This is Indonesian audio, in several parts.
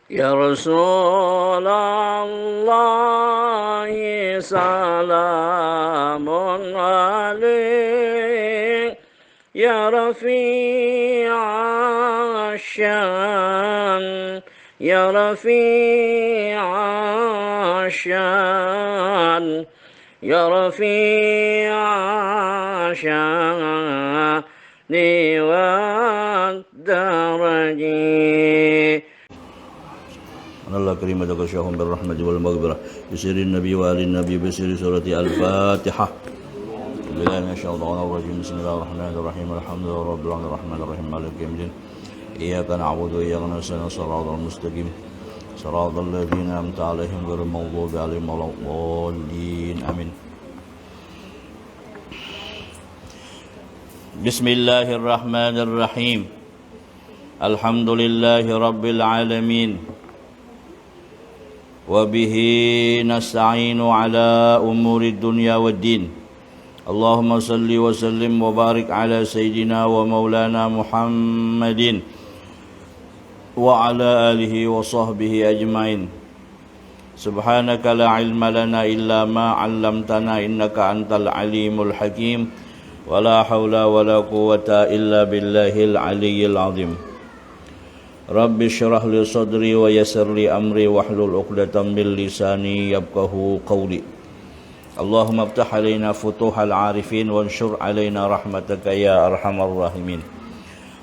يا رسول الله سلام عليك يا رفيع الشان يا رفيع الشان يا رفيع الشان والدرج الله كريم تغشاهم بالرحمة والمغفرة بسر النبي وآل النبي بسر سورة الفاتحة بالله من الشيطان الرجيم بسم الله الرحمن الرحيم الحمد لله رب العالمين الرحمن الرحيم مالك يوم الدين إياك نعبد وإياك نستعين صراط المستقيم صراط الذين أنعمت عليهم غير المغضوب عليهم ولا الضالين آمين. بسم الله الرحمن الرحيم الحمد لله رب العالمين وبه نستعين على أمور الدنيا والدين اللهم صل وسلم وبارك على سيدنا ومولانا محمد وعلى آله وصحبه أجمعين سبحانك لا علم لنا إلا ما علمتنا إنك أنت العليم الحكيم ولا حول ولا قوة إلا بالله العلي العظيم رب اشرح لي صدري ويسر لي أمري واحلل عقدة من لساني يفقهوا قولي اللهم افتح علينا فتوح العارفين وانشر علينا رحمتك يا أرحم الراحمين.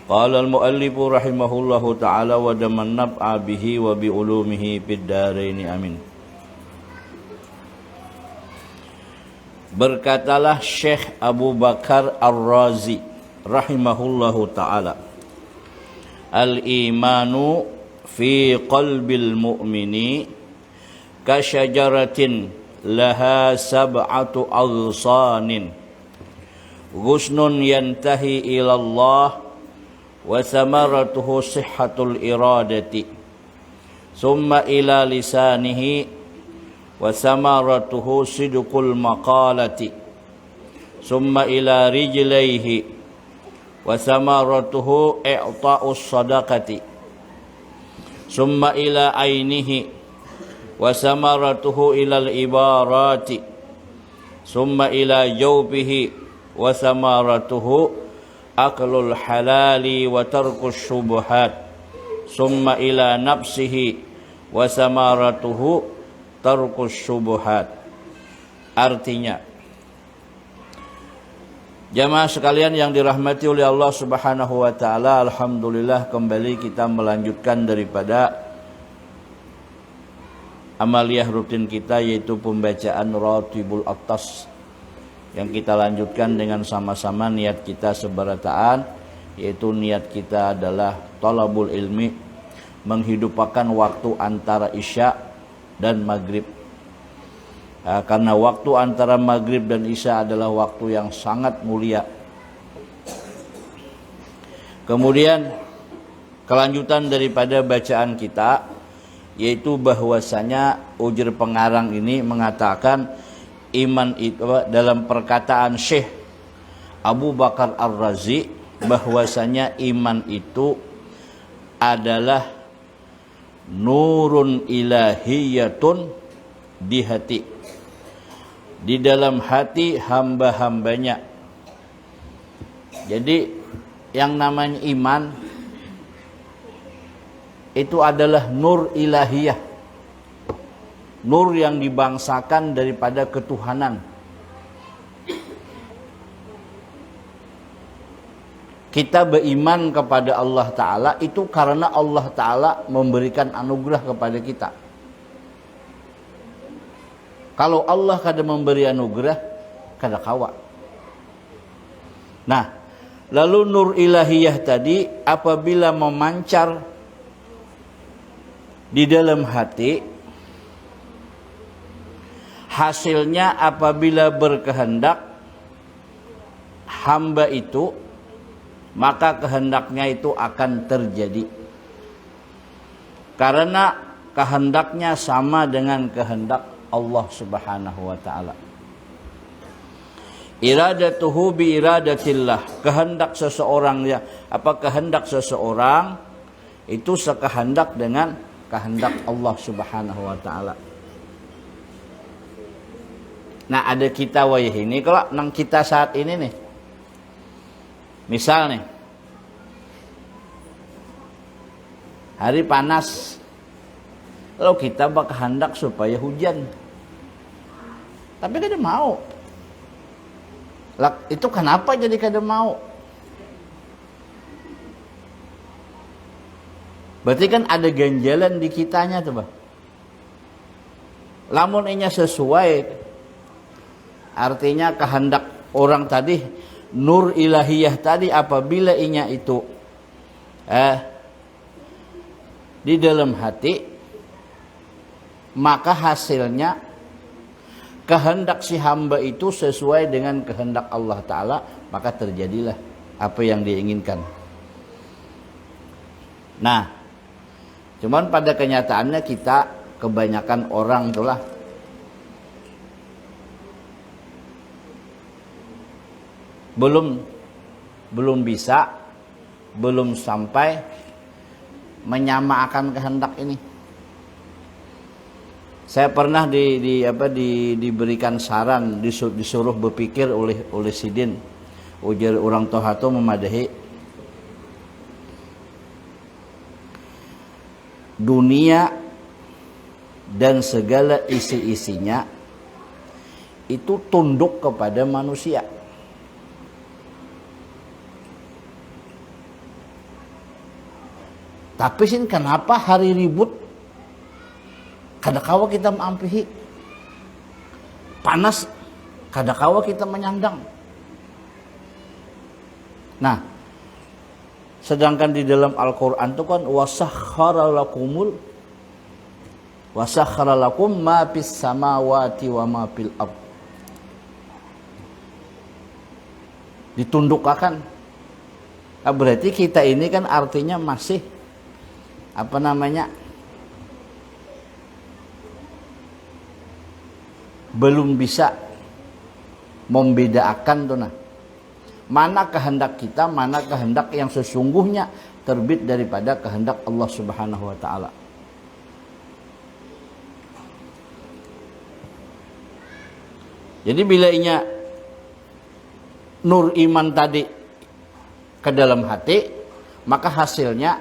قال المؤلف رحمه الله تعالى ودمن نفع به وبعلومه في الدارين آمين. Berkatalah Syekh Abu Bakar Ar-Razi rahimahullahu ta'ala, al-imanu fi qalbil mu'mini kasyajaratin laha sab'atu aghsanin ghusnun yantahi ilallah wa thamaratuhu sihhatul iradati summa ila lisanihi wa thamaratuhu sidqul maqalati summa ila rijlaihi wa thamaratuhu i'ta'us sadaqati summa ila ainihi wa thamaratuhu ilal ibarati summa ila jawbihi wa thamaratuhu aklul halali wa tarkus syubuhat summa ila nafsihi wa thamaratuhu tarkus syubuhat. Artinya, jamaah sekalian yang dirahmati oleh Allah Subhanahu wa taala, alhamdulillah kembali kita melanjutkan daripada amaliyah rutin kita, yaitu pembacaan Ratibul Atas, yang kita lanjutkan dengan sama-sama niat kita seberataan, yaitu niat kita adalah talabul ilmi, menghidupkan waktu antara isya dan maghrib. Karena waktu antara maghrib dan isya adalah waktu yang sangat mulia. Kemudian kelanjutan daripada bacaan kita, yaitu bahwasanya ujur pengarang ini mengatakan iman itu, dalam perkataan Syekh Abu Bakar Ar-Razi, bahwasanya iman itu adalah nurun ilahiyatun di hati, di dalam hati hamba-hambanya. Jadi yang namanya iman itu adalah nur ilahiyah, nur yang dibangsakan daripada ketuhanan. Kita beriman kepada Allah Ta'ala itu karena Allah Ta'ala memberikan anugerah kepada kita. Kalau Allah kada memberi anugerah, kada kawa. Nah, lalu nur ilahiyah tadi apabila memancar di dalam hati, hasilnya apabila berkehendak hamba itu, maka kehendaknya itu akan terjadi. Karena kehendaknya sama dengan kehendak Allah Subhanahu wa taala. Iradatuhu bi iradatillah, kehendak seseorang itu sekehendak dengan kehendak Allah Subhanahu wa taala. Nah, ada kita wayah ini kalau nang kita saat ini nih. Misal nih. Hari panas. Lalu kita berkehendak supaya hujan. Tapi kada mau. Lah, itu kenapa jadi kada mau? Berarti kan ada ganjalan di kitanya tuh, Bang. Lamun inya sesuai, artinya kehendak orang tadi, nur ilahiyah tadi, apabila inya itu di dalam hati, maka hasilnya kehendak si hamba itu sesuai dengan kehendak Allah Ta'ala, maka terjadilah apa yang diinginkan. Nah, cuman pada kenyataannya kita kebanyakan orang itulah belum bisa, belum sampai menyamakan kehendak ini. Saya pernah diberikan saran, disuruh berpikir oleh Sidin, ujar orang tohato memadahi dunia dan segala isi-isinya itu tunduk kepada manusia. Tapi sih kenapa hari ribut kadakawa kita mengampihi, panas kadakawa kita menyandang. Nah, sedangkan di dalam Al-Quran itu kan wasakhara lakum ma fis samawati wa ma fil ardh. Ditundukkan. Nah, berarti kita ini kan artinya masih belum bisa membedakan tuh nah. Mana kehendak kita, mana kehendak yang sesungguhnya terbit daripada kehendak Allah Subhanahu wa taala. Jadi bila inya nur iman tadi ke dalam hati, maka hasilnya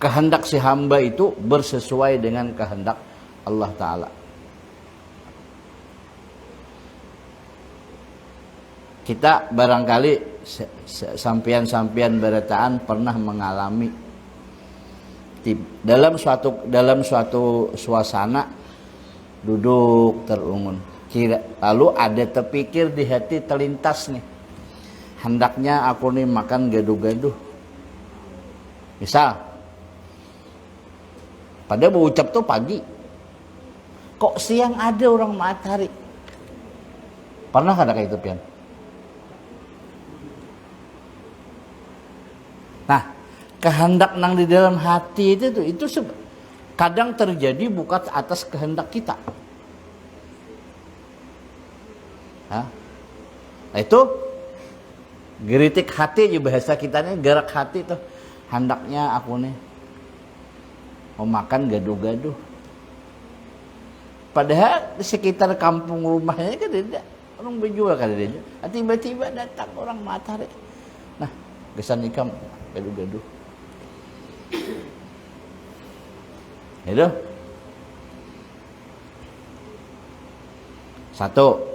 kehendak si hamba itu bersesuai dengan kehendak Allah Ta'ala. Kita barangkali sampian-sampian berataan pernah mengalami dalam suatu suasana duduk terungun. Lalu ada terpikir di hati terlintas nih, hendaknya aku nih makan gaduh-gaduh. Misal, pada berucap tuh pagi, kok siang ada orang matahari? Pernah kada kayak itu, Pian? Nah, kehendak nang di dalam hati itu kadang terjadi bukan atas kehendak kita. Nah, itu geritik hati juga bahasa kita nih, gerak hati tuh. Hendaknya aku nih mau makan gaduh-gaduh. Padahal di sekitar kampung rumahnya kan tidak orang berjual kan dia. Tiba-tiba datang orang matahari. Nah, gesan ikam gaduh-gaduh. Itu. Satu.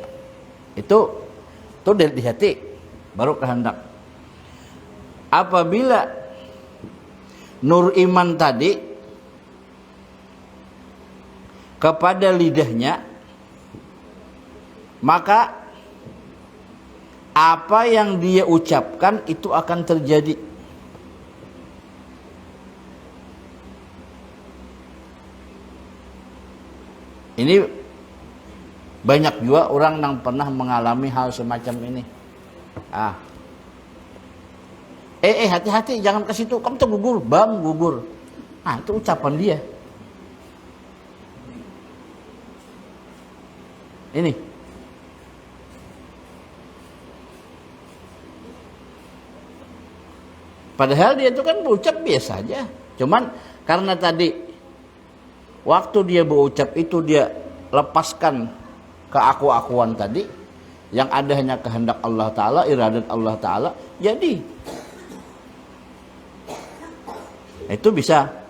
Itu di hati baru kehendak. Apabila nur iman tadi kepada lidahnya, maka apa yang dia ucapkan itu akan terjadi. Ini banyak juga orang yang pernah mengalami hal semacam ini. Hati-hati jangan ke situ, kamu tuh gugur, gugur. Itu ucapan dia. Ini. Padahal dia itu kan berucap biasa aja. Cuman karena tadi Waktu dia berucap itu dia lepaskan keaku-akuan tadi, yang ada hanya kehendak Allah Ta'ala, iradat Allah Ta'ala, jadi itu bisa.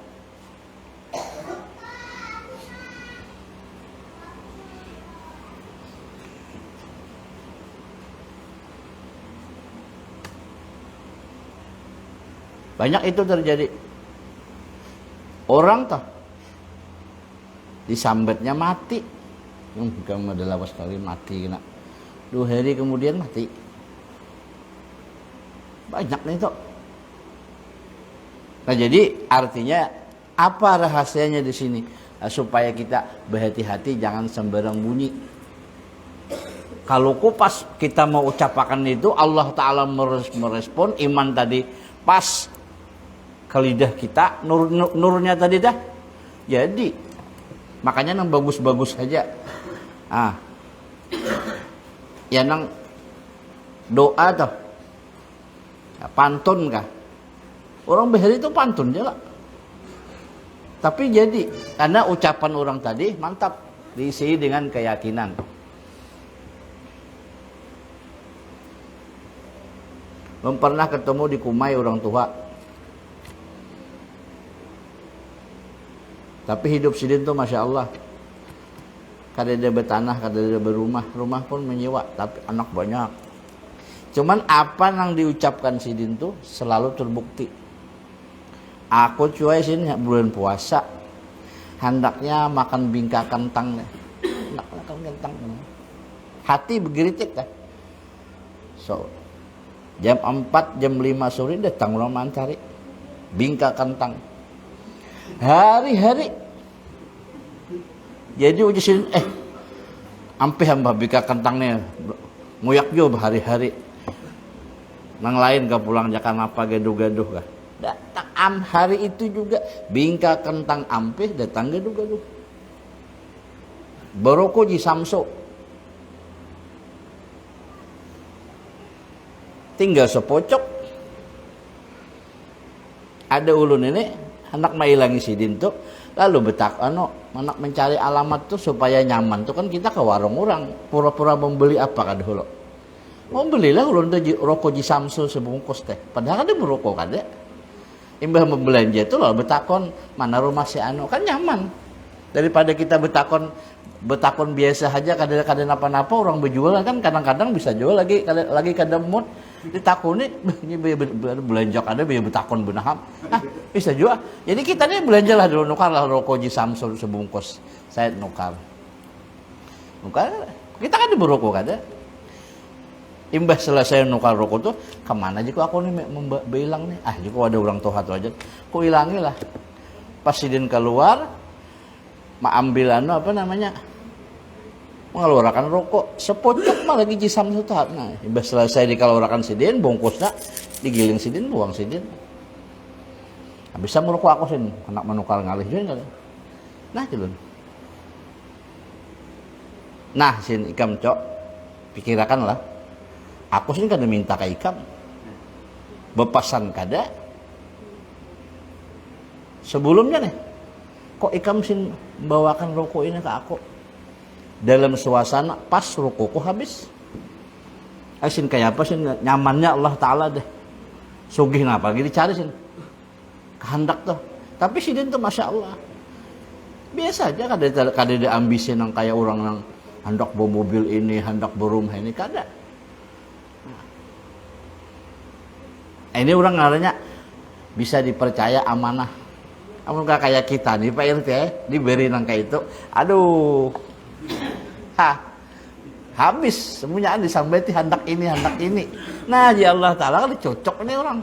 Banyak itu terjadi. Orang toh disambetnya mati, kamu adalah lawas kali mati kena 2 hari kemudian mati. Banyak nih toh. Nah jadi artinya apa rahasianya di sini? Nah, supaya kita berhati-hati jangan sembarang bunyi. Kalau pas kita mau ucapkan itu Allah Ta'ala merespon iman tadi pas ke lidah kita, nurnya tadi dah. Jadi makanya nang bagus-bagus saja. Ya nang doa toh. Ya, pantun kah? Orang behari itu pantun je lah. Tapi jadi karena ucapan orang tadi mantap, diisi dengan keyakinan. Belum pernah ketemu di Kumai orang tua. Tapi hidup sidin tuh Masya Allah. Kada dia bertanah, kada dia berumah. Rumah pun menyewa, tapi anak banyak. Cuman apa yang diucapkan sidin tuh selalu terbukti. Aku cuy sini bulan puasa. Hendaknya makan bingka kentang. Makan kentang. Hati bergeritik kan. So, jam 4, jam 5 sore datang orang mencari bingka kentang. Hari-hari. Jadi ujisin ampe hamba bika kentangnya nguyak jo hari-hari. Nang lain gak pulang jakan apa gaduh-gaduh kah. Datang hari itu juga bingka kentang ampe datang gaduh-gaduh. Baroko ji samso. Tinggal sepocok. Ada ulun ini anak mailangi sidin tuh lalu anak mencari alamat tuh supaya nyaman tuh kan kita ke warung orang pura-pura membeli apa kan dulu mau belilah ulun tuh rokok di Samsul sebungkus teh padahal ada merokok kada imbah membelanja itu lalu betakon mana rumah si anu kan nyaman daripada kita betakon biasa aja kada napa-napa orang berjualan kan kadang-kadang bisa jual lagi kada mood ditakuni belanja kada biar betakon benaham bisa juga jadi kita nih belanjalah dulu nukar lah rokok di Samsul sebungkus saya nukar kita kan berokok kada imbah selesai nukar rokok tuh kemana aja kok aku nih bilang nih jika ada orang tohat aja kok hilangilah pas sidin keluar ambil apa namanya mengeluarkan rokok sepocok mah lagi jisam sutat. Nah, imbah selesai dikeluarkan sidin, bungkusnya digiling sidin, buang sidin. Nah, bisa merokok aku sin, anak menukar ngalih juga. Nah, jelun. Nah, sin ikam cok, pikirakan lah. Aku sin kada minta ke ikam. Bepasan kada. Sebelumnya nih, kok ikam sin bawakan rokok ini ke aku? Dalam suasana pas rokokku habis. Asin kayak apa sih nyamannya Allah Ta'ala deh. Sugih napa lagi dicari sih. Kehendak tuh. Tapi sidin tuh Masya Allah. Biasa aja kada ada ambisi yang kayak orang yang hendak bawa mobil ini, hendak berumah ini kada. Ini orang ngaranya bisa dipercaya amanah. Amun kayak kita nih Pak RT diberi nang kayak itu. Aduh. Habis semuanya disambeti hendak ini. Nah, ya Allah Ta'ala kan cocok nih orang.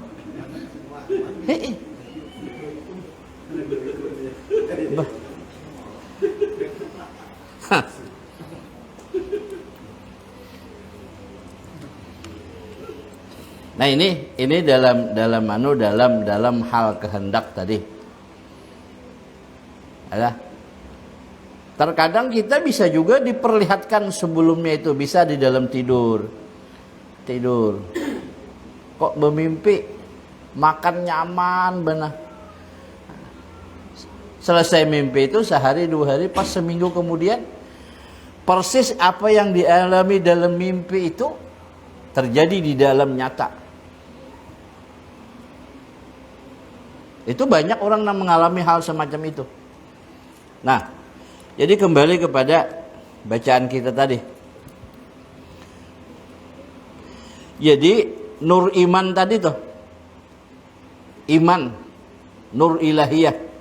Nah ini dalam hal kehendak tadi. Ada. Terkadang kita bisa juga diperlihatkan sebelumnya itu bisa di dalam tidur. Kok bermimpi makan nyaman benar. Selesai mimpi itu sehari 2 hari, pas seminggu kemudian persis apa yang dialami dalam mimpi itu terjadi di dalam nyata. Itu banyak orang yang mengalami hal semacam itu. Nah, jadi kembali kepada bacaan kita tadi. Jadi nur iman tadi tuh, iman, nur ilahiyah.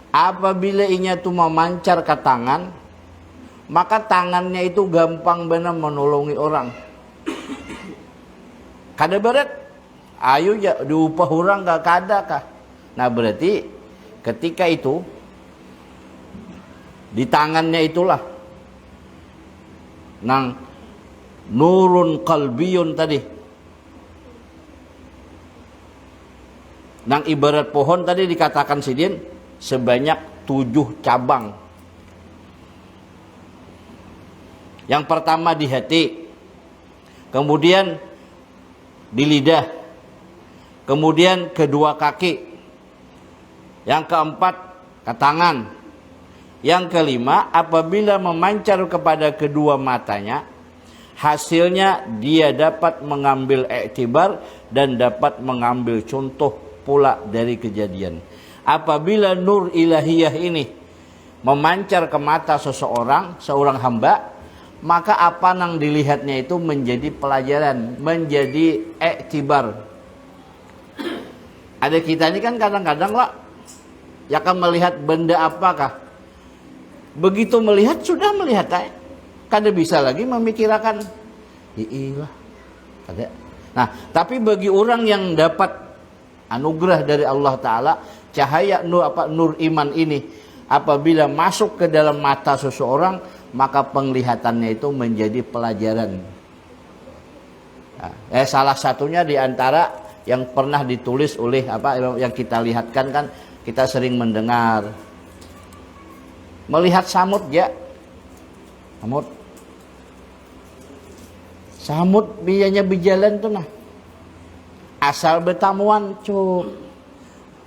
Apabila inya tuh memancar ke tangan, maka tangannya itu gampang benar menolongi orang. Kada berat, ayo ya diupah orang gak kada kah? Nah berarti ketika itu di tangannya itulah nang nurun qalbiyun tadi, nang ibarat pohon tadi dikatakan sidin sebanyak 7 cabang. Yang pertama di hati, kemudian di lidah, kemudian kedua kaki, yang keempat ke tangan, yang kelima apabila memancar kepada kedua matanya, hasilnya dia dapat mengambil iktibar dan dapat mengambil contoh pula dari kejadian. Apabila nur ilahiyah ini memancar ke mata seorang hamba, maka apa yang dilihatnya itu menjadi pelajaran, menjadi iktibar. Ada kita ini kan kadang-kadang lah, ya akan melihat benda apakah, begitu melihat sudah melihat, kada bisa lagi memikirkan, iyalah, kada. Nah, tapi bagi orang yang dapat anugerah dari Allah Ta'ala, cahaya nur iman ini apabila masuk ke dalam mata seseorang, maka penglihatannya itu menjadi pelajaran. Nah, salah satunya di antara yang pernah ditulis oleh yang kita lihatkan kan, kita sering mendengar melihat samud ya, samud biayanya berjalan tuh nah, asal bertamuan cuk.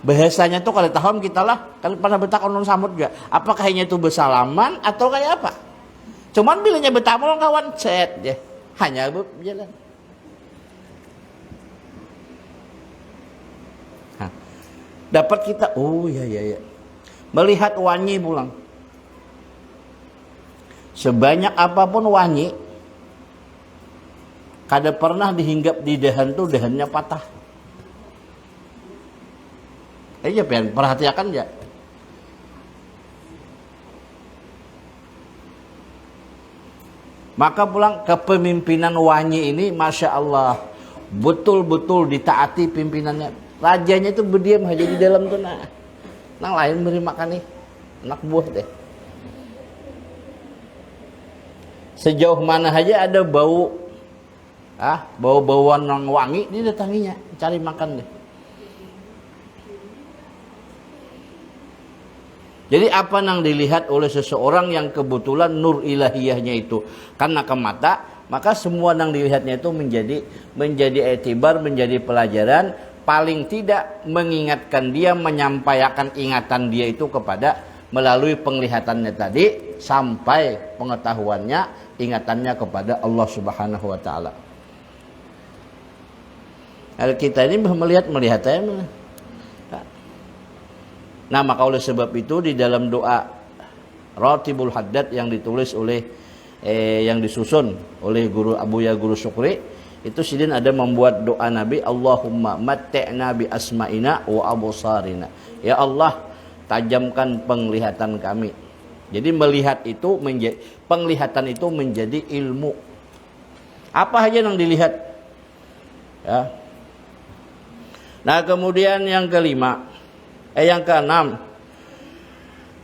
Bahasanya tuh kalau tahu kita lah, kan pernah betak orang samud juga. Apakah hanya itu bersalaman atau kayak apa? Cuman bilanya bertamu orang kawan set ya, hanya berjalan. Nah, dapat kita, oh ya, melihat wangi pulang. Sebanyak apapun wangi, kada pernah dihinggap di dahan tuh dahannya patah. Iya, perhatikan ya. Maka pulang kepemimpinan wanyi ini, masya Allah, betul-betul ditaati pimpinannya. Rajanya itu berdiam aja di dalam tuh, nah, nang lain beri makan nih, anak buah deh. Sejauh mana aja ada bau, bau-bauan yang wangi, dia datanginya, cari makan deh. Jadi apa yang dilihat oleh seseorang yang kebetulan nur ilahiyahnya itu karena ke mata, maka semua yang dilihatnya itu menjadi etibar, menjadi pelajaran, paling tidak mengingatkan dia, menyampaikan ingatan dia itu kepada melalui penglihatannya tadi sampai pengetahuannya, ingatannya kepada Allah Subhanahu wa taala. Kita ini melihat aja. Nah, maka oleh sebab itu di dalam doa Ratibul Haddad yang ditulis oleh yang disusun oleh Guru Syukri, itu sidin ada membuat doa Nabi, Allahumma matti'na bi asma'ina wa absarina. Ya Allah, tajamkan penglihatan kami. Jadi melihat itu penglihatan itu menjadi ilmu. Apa aja yang dilihat? Ya. Nah, kemudian yang kelima, yang keenam,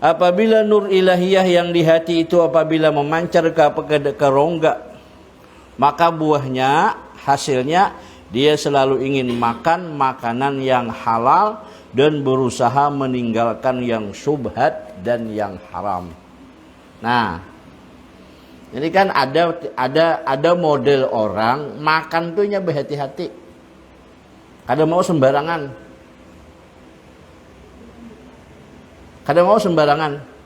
apabila nur ilahiyah yang di hati itu apabila memancar ke rongga, maka buahnya, hasilnya dia selalu ingin makan makanan yang halal dan berusaha meninggalkan yang syubhat dan yang haram. Nah, ini kan ada model orang makan tuh nya berhati-hati, kada mau sembarangan. Kadang mau sembarangan.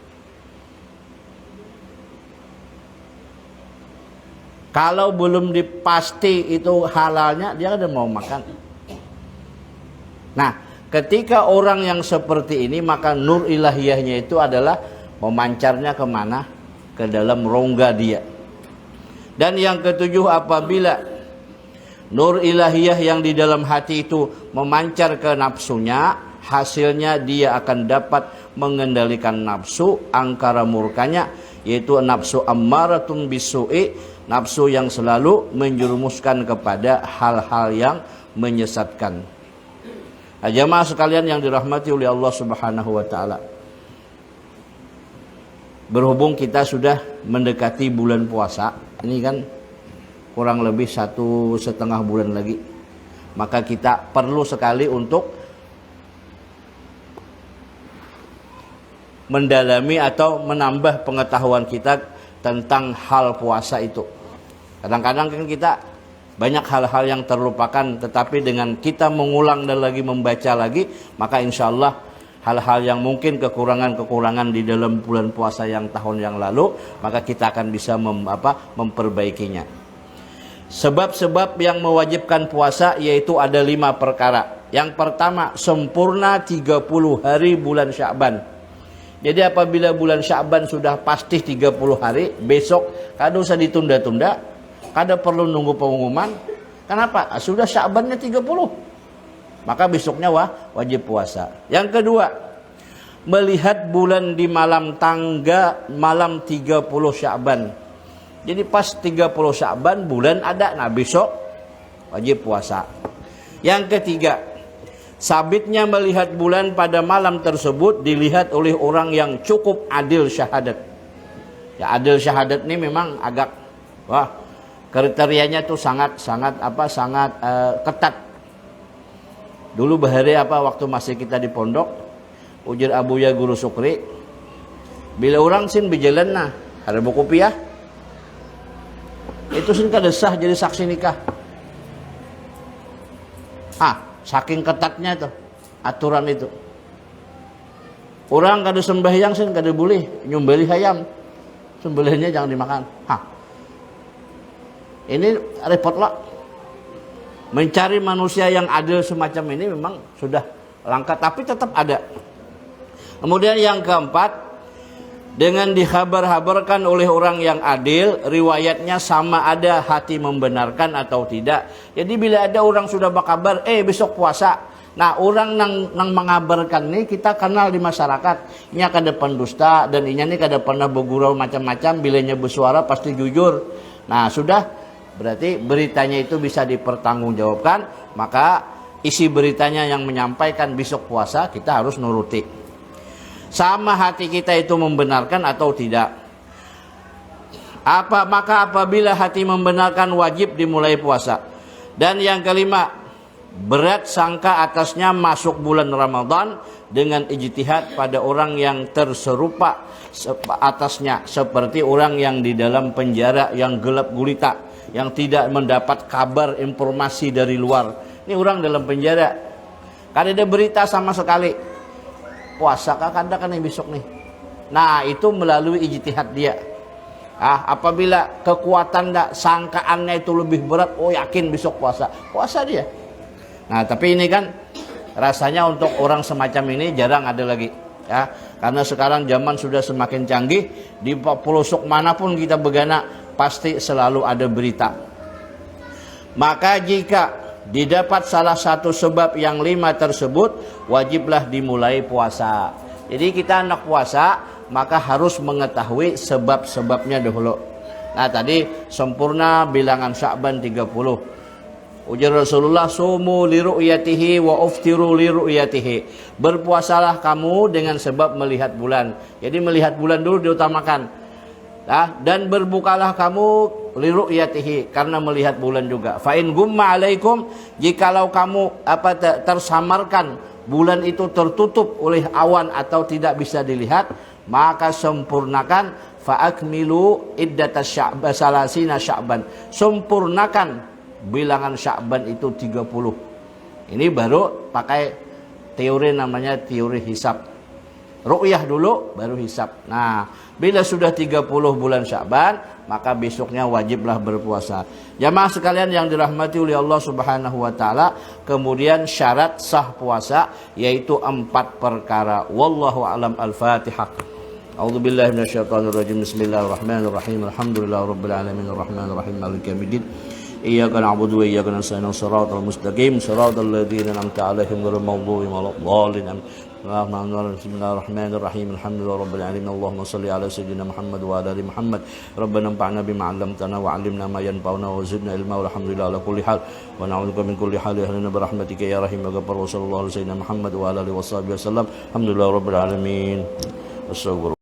Kalau belum dipasti itu halalnya, dia kadang mau makan. Nah, ketika orang yang seperti ini, maka nur ilahiyahnya itu adalah memancarnya kemana? Ke dalam rongga dia. Dan yang ketujuh, apabila nur ilahiyah yang di dalam hati itu memancar ke nafsunya, hasilnya dia akan dapat mengendalikan nafsu angkara murkanya, yaitu nafsu ammaratun bisu'i, nafsu yang selalu menjerumuskan kepada hal-hal yang menyesatkan. Nah, jamaah sekalian yang dirahmati oleh Allah Subhanahu wa taala. Berhubung kita sudah mendekati bulan puasa, ini kan kurang lebih 1,5 bulan lagi, maka kita perlu sekali untuk mendalami atau menambah pengetahuan kita tentang hal puasa itu. Kadang-kadang kan kita banyak hal-hal yang terlupakan, tetapi dengan kita mengulang dan lagi membaca lagi, maka insya Allah hal-hal yang mungkin kekurangan-kekurangan di dalam bulan puasa yang tahun yang lalu, maka kita akan bisa memperbaikinya. Sebab-sebab yang mewajibkan puasa yaitu ada 5 perkara. Yang pertama, sempurna 30 hari bulan Sya'ban. Jadi apabila bulan Sya'ban sudah pasti 30 hari, besok kada usah ditunda-tunda, kada perlu nunggu pengumuman. Kenapa? Sudah Sya'bannya 30. Maka besoknya wajib puasa. Yang kedua, melihat bulan di malam tangga malam 30 Sya'ban. Jadi pas 30 Sya'ban bulan ada, nah besok wajib puasa. Yang ketiga, sabitnya melihat bulan pada malam tersebut dilihat oleh orang yang cukup adil syahadat. Ya, adil syahadat ini memang agak kriterianya tuh sangat ketat. Dulu bahari waktu masih kita di pondok, ujar Abuya Guru Sukri, bila orang sin berjalan ada buku piah, itu sin kada sah jadi saksi nikah. Saking ketatnya tuh aturan itu. Orang kada sembahyang sin kada boleh nyembelih ayam, sembelihnya jangan dimakan. Ini repot lah. Mencari manusia yang adil semacam ini memang sudah langka, tapi tetap ada. Kemudian yang keempat, dengan dikhabar-habarkan oleh orang yang adil, riwayatnya sama ada hati membenarkan atau tidak. Jadi bila ada orang sudah berkabar, besok puasa. Nah, orang nang mengabarkan ini kita kenal di masyarakat. Ini kada pendusta dan ini kada pernah bergurau macam-macam, bilanya bersuara pasti jujur. Nah, sudah berarti beritanya itu bisa dipertanggungjawabkan, maka isi beritanya yang menyampaikan besok puasa kita harus nuruti. Sama hati kita itu membenarkan atau tidak. Maka apabila hati membenarkan wajib dimulai puasa. Dan yang kelima, berat sangka atasnya masuk bulan Ramadan dengan ijtihad pada orang yang terserupa atasnya, seperti orang yang di dalam penjara yang gelap gulita, yang tidak mendapat kabar informasi dari luar. Ini orang dalam penjara, kada ada berita sama sekali. Puasa kada kan besok nih. Nah, itu melalui ijtihad dia. Apabila kekuatan sangkaannya itu lebih berat, yakin besok puasa dia. Nah, tapi ini kan rasanya untuk orang semacam ini jarang ada lagi, ya. Karena sekarang zaman sudah semakin canggih, di pelosok manapun kita begana pasti selalu ada berita. Maka jika didapat salah satu sebab yang 5 tersebut, wajiblah dimulai puasa. Jadi kita anak puasa, maka harus mengetahui sebab-sebabnya dahulu. Nah, tadi sempurna bilangan Sya'ban 30. Ujar Rasulullah, sumu li ru'yatihi wa uftiru li ru'yatihi. Berpuasalah kamu dengan sebab melihat bulan. Jadi melihat bulan dulu diutamakan. Dan berbukalah kamu li ru'yatihi, karena melihat bulan juga. Fa in gumma alaikum, jikalau kamu tersamarkan, bulan itu tertutup oleh awan atau tidak bisa dilihat, maka sempurnakan fa akmilu iddatas sya'ban salasina sya'ban. Sempurnakan bilangan Sya'ban itu 30. Ini baru pakai teori namanya teori hisab. ru'yah dulu baru hisab. Nah, bila sudah 30 bulan Sya'ban, maka besoknya wajiblah berpuasa. Jamaah sekalian yang dirahmati oleh Allah Subhanahu wa taala, kemudian syarat sah puasa yaitu 4 perkara. Wallahu a'lam. Al-Fatihah. A'udzubillahi minasyaitonirrajim. Bismillahirrahmanirrahim. Alhamdulillahirabbil alamin arrahmanir rahim maliki yaumiddin. Iyyaka na'budu wa iyyaka nasta'in. Shiratal mustaqim, shiratal ladzina an'amta 'alaihim ghairil maghdubi 'alaihim. Bismillahirrahmanirrahim. Alhamdulillahirabbil alamin. Allahumma shalli ala sayyidina Muhammad wa ala ali Muhammad. Rabbana anfa'na bima 'allamtana wa 'allimna ma yanfa'una wa zidna ilma. Walhamdulillah ala kulli hal. Wa na'udzubika min kulli hal. Yahdina bi rahmatika ya rahim ya ghaffar. Wa sallallahu ala sayyidina Muhammad wa ala alihi washabihi wasallam. Alhamdulillahirabbil alamin. Assalamualaikum.